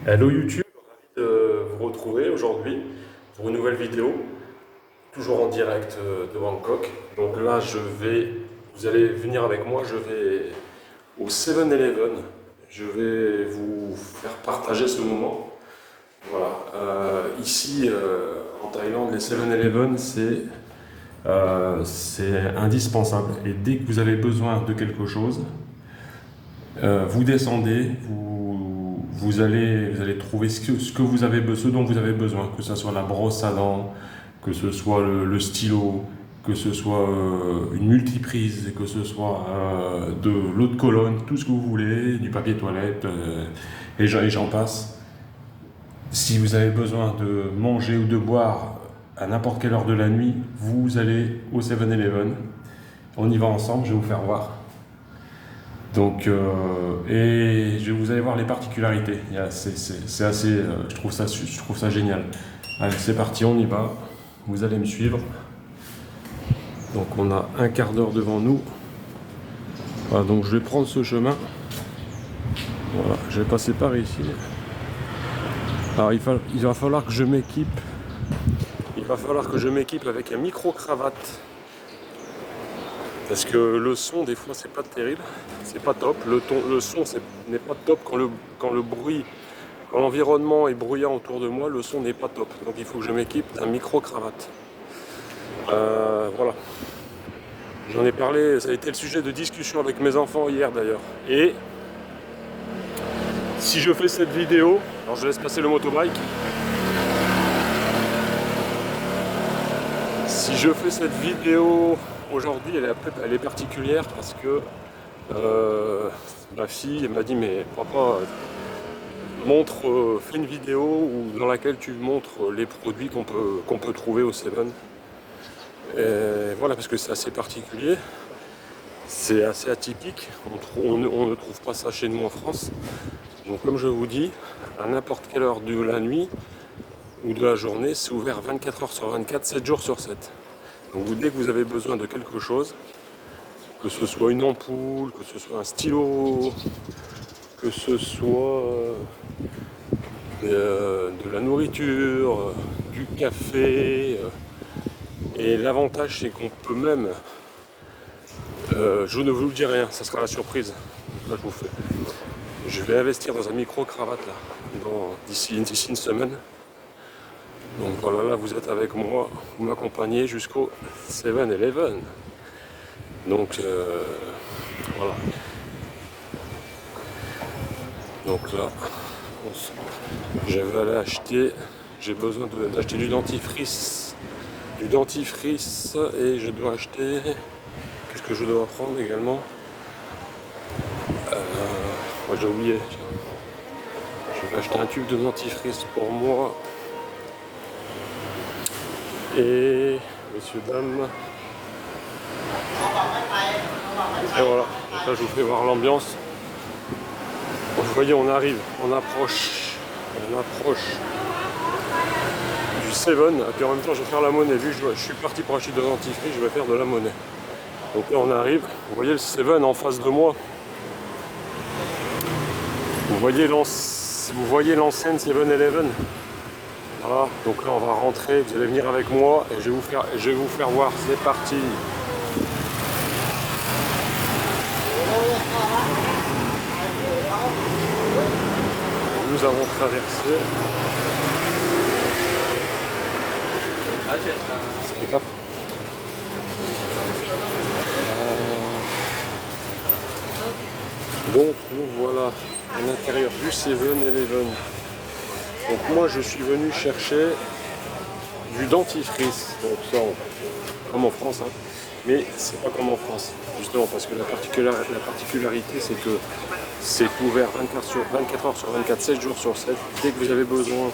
Hello YouTube, ravi de vous retrouver aujourd'hui pour une nouvelle vidéo, toujours en direct de Bangkok. Donc là, vous allez venir avec moi, je vais au 7-Eleven. Je vais vous faire partager ce moment. Voilà, ici en Thaïlande, les 7-Eleven, c'est indispensable. Et dès que vous avez besoin de quelque chose, vous descendez, vous allez trouver ce que vous avez, ce dont vous avez besoin, que ce soit la brosse à dents, que ce soit le stylo, que ce soit une multiprise, que ce soit de l'eau de Cologne, tout ce que vous voulez, du papier toilette, et j'en passe. Si vous avez besoin de manger ou de boire à n'importe quelle heure de la nuit, vous allez au 7-Eleven. On y va ensemble, je vais vous faire voir. Donc, et vous allez voir les particularités. C'est assez, je trouve ça génial. Allez, c'est parti, on y va. Vous allez me suivre. Donc, on a un quart d'heure devant nous. Voilà, donc je vais prendre ce chemin. Voilà, je vais passer par ici. Alors, il va falloir que je m'équipe. Il va falloir que je m'équipe avec un micro-cravate. Parce que le son, des fois, c'est pas terrible, c'est pas top. Le son n'est pas top quand le bruit, quand l'environnement est bruyant autour de moi, le son n'est pas top. Donc il faut que je m'équipe d'un micro-cravate. Voilà. J'en ai parlé, ça a été le sujet de discussion avec mes enfants hier d'ailleurs. Et si je fais cette vidéo, alors je laisse passer le motobike. Si je fais cette vidéo aujourd'hui, elle est particulière parce que ma fille m'a dit mais papa, fais une vidéo dans laquelle tu montres les produits qu'on peut trouver au Seven. Et voilà, parce que c'est assez particulier, c'est assez atypique, on ne trouve pas ça chez nous en France. Donc comme je vous dis, à n'importe quelle heure de la nuit ou de la journée, c'est ouvert 24 heures sur 24, 7 jours sur 7. Donc dès que vous avez besoin de quelque chose, que ce soit une ampoule, que ce soit un stylo, que ce soit de la nourriture, du café, et l'avantage c'est qu'on peut même, je ne vous le dis rien, ça sera la surprise, là, je vais investir dans un micro-cravate là, d'ici une semaine. Donc voilà, là vous êtes avec moi, vous m'accompagnez jusqu'au 7-Eleven. Donc voilà. Donc là, je vais aller acheter, j'ai besoin d'acheter du dentifrice. Et je dois acheter, qu'est-ce que je dois prendre également, moi j'ai oublié, je vais acheter un tube de dentifrice pour moi. Et messieurs, dames. Et voilà, donc là je vous fais voir l'ambiance. Vous voyez, on approche du Seven, et puis en même temps je vais faire la monnaie. Vu que je suis parti pour acheter de dentifrice, je vais faire de la monnaie. Donc là on arrive, vous voyez le Seven en face de moi. Vous voyez l'enseigne 7-Eleven. Voilà, donc là on va rentrer, vous allez venir avec moi et je vais vous faire voir, c'est parti. Nous avons traversé. C'est pas grave. Donc nous voilà à l'intérieur du 7-Eleven. Donc moi je suis venu chercher du dentifrice, donc ça comme en France, hein. Mais c'est pas comme en France, justement parce que la particularité c'est que c'est ouvert 24 heures sur 24, 7 jours sur 7, dès que vous avez besoin,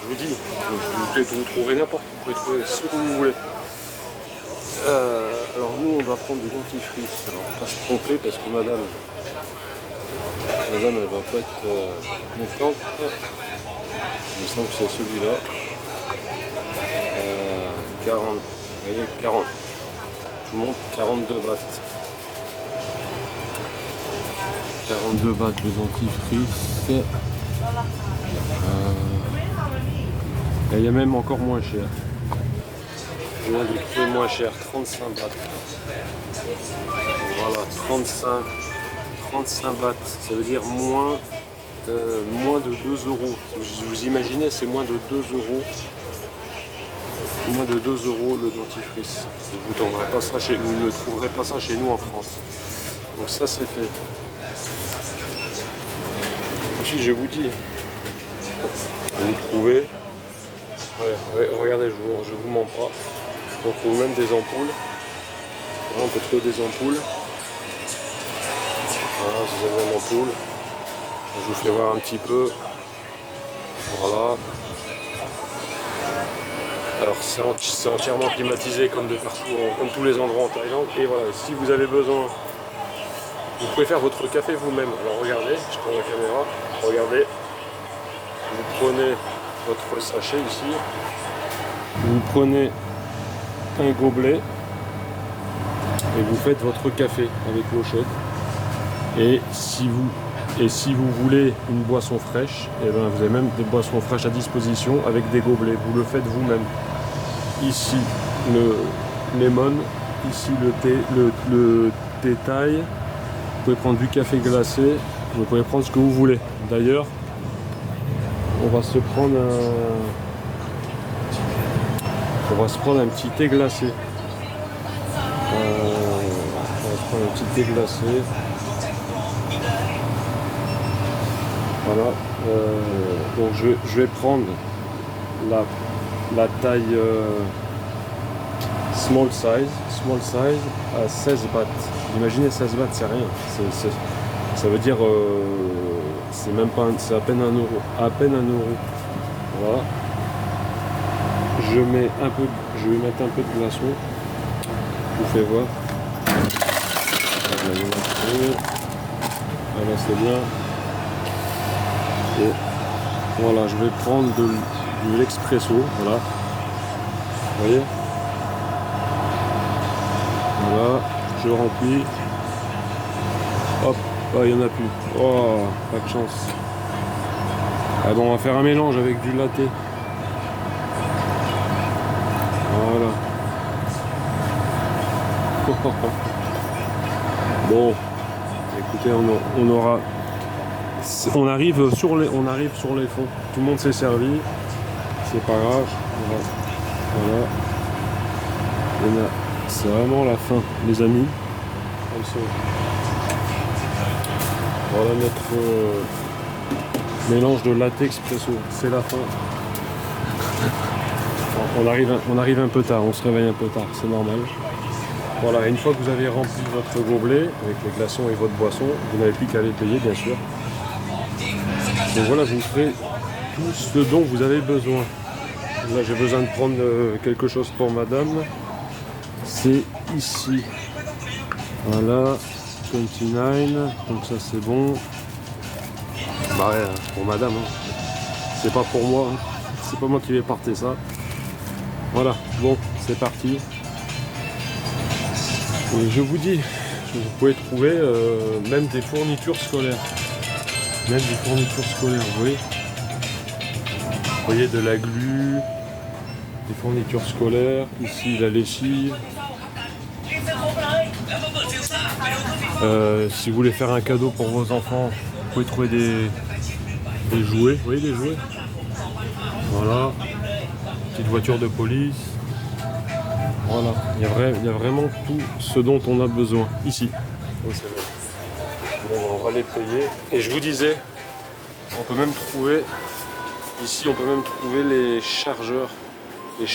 je vous dis, vous pouvez trouver n'importe quoi, vous pouvez trouver ce que vous voulez. Alors nous on va prendre du dentifrice, alors pas se tromper parce que madame elle va pas être contente. Il me semble que c'est celui-là. 40. Vous voyez, 40. Je vous montre 42 bahts. 42 bahts de dentifrice. Et il y a même encore moins cher. Je viens de trouver moins cher, 35 bahts. Voilà, 35 bahts. Ça veut dire moins de 2 euros. Vous imaginez, c'est moins de 2 euros. Moins de 2 euros le dentifrice. Vous ne trouverez pas ça chez nous en France. Donc ça c'est fait. Si je vous dis, vous trouvez. Ouais, regardez, je vous mens pas. On trouve même des ampoules. On peut trouver des ampoules. Voilà, vous avez une ampoule. Je vous fais voir un petit peu. Voilà. Alors c'est entièrement climatisé comme de partout, comme tous les endroits en Thaïlande. Et voilà, si vous avez besoin, vous pouvez faire votre café vous-même. Alors regardez, je prends la caméra, regardez. Vous prenez votre sachet ici. Vous prenez un gobelet et vous faites votre café avec l'eau chaude. Et si vous voulez une boisson fraîche, et ben vous avez même des boissons fraîches à disposition avec des gobelets. Vous le faites vous-même. Ici le lemon, ici le thé thaï. Vous pouvez prendre du café glacé. Vous pouvez prendre ce que vous voulez. D'ailleurs, on va se prendre un petit thé glacé. On va se prendre un petit thé glacé. Voilà. Donc je vais prendre la taille small size à 16 bahts. Imaginez 16 bahts, c'est rien. Ça veut dire c'est même pas, c'est à peine 1 euro. À peine 1 euro. Voilà. Je vais mettre un peu de glaçon. Je vous fais voir. Voilà, c'est bien. Et voilà, je vais prendre de l'expresso. Voilà. Vous voyez? Voilà, je remplis. Hop, oh, il n'y en a plus. Oh, pas de chance. Ah bon, on va faire un mélange avec du latte. Voilà. Bon, écoutez, on arrive sur les fonds. Tout le monde s'est servi. C'est pas grave. Voilà. C'est vraiment la fin, les amis. Voilà notre mélange de latte expresso. C'est la fin. On arrive un peu tard, on se réveille un peu tard, c'est normal. Voilà, une fois que vous avez rempli votre gobelet avec les glaçons et votre boisson, vous n'avez plus qu'à les payer, bien sûr. Donc voilà, vous ferez tout ce dont vous avez besoin. Là, j'ai besoin de prendre quelque chose pour madame. C'est ici. Voilà, 29. Donc ça, c'est bon. Bah ouais, pour madame. Hein. C'est pas pour moi. Hein. C'est pas moi qui vais porter ça. Voilà, bon, c'est parti. Et je vous dis, vous pouvez trouver même des fournitures scolaires. Même des fournitures scolaires, vous voyez de la glu, des fournitures scolaires, ici la lessive. Si vous voulez faire un cadeau pour vos enfants, vous pouvez trouver des jouets, vous voyez des jouets. Voilà, petite voiture de police. Voilà, il y a vraiment tout ce dont on a besoin ici. Oh, c'est bon. Bon, on va les payer. Et je vous disais, on peut même trouver ici, les chargeurs, les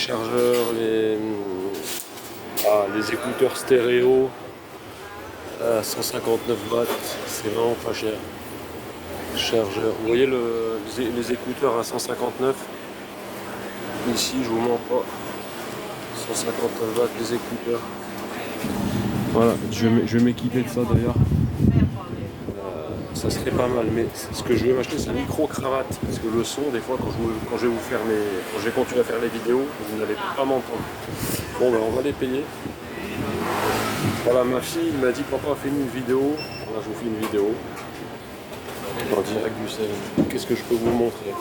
écouteurs stéréo à 159 bahts. C'est vraiment pas cher. Chargeur. Vous voyez les écouteurs à 159. Ici, je vous mens pas. 159 bahts les écouteurs. Voilà, je vais m'équiper de ça d'ailleurs. Ça serait pas mal, mais ce que je vais m'acheter, c'est une micro-cravate. Parce que le son, des fois, quand je vais continuer à faire les vidéos, vous n'allez pas m'entendre. Bon, ben on va les payer. Voilà, ma fille m'a dit, papa, fais-nous une vidéo. Voilà, je vous fais une vidéo. En direct du sel. Qu'est-ce que je peux vous montrer?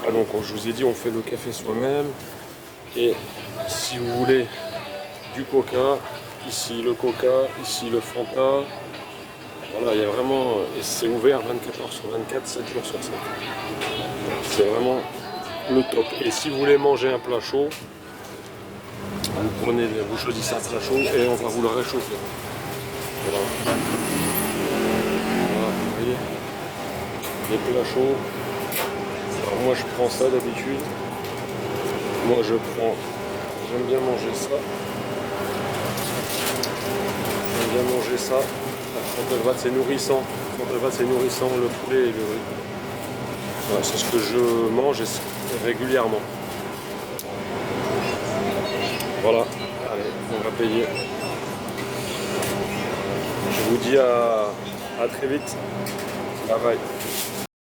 Ah, donc je vous ai dit, on fait le café soi-même. Et si vous voulez du coca, ici le coca, ici le Fanta. Voilà, il y a vraiment, et c'est ouvert 24 heures sur 24, 7 jours sur 7. C'est vraiment le top. Et si vous voulez manger un plat chaud, vous choisissez un plat chaud et on va vous le réchauffer. Voilà. Voilà, vous voyez, les plats chauds. Alors moi je prends ça d'habitude. Moi j'aime bien manger ça. J'aime bien manger ça. À 30 degrés, c'est nourrissant. 30 degrés, c'est nourrissant, le poulet et le riz. Voilà, c'est ce que je mange régulièrement. Voilà, allez, on va payer. Je vous dis à très vite. Bye bye.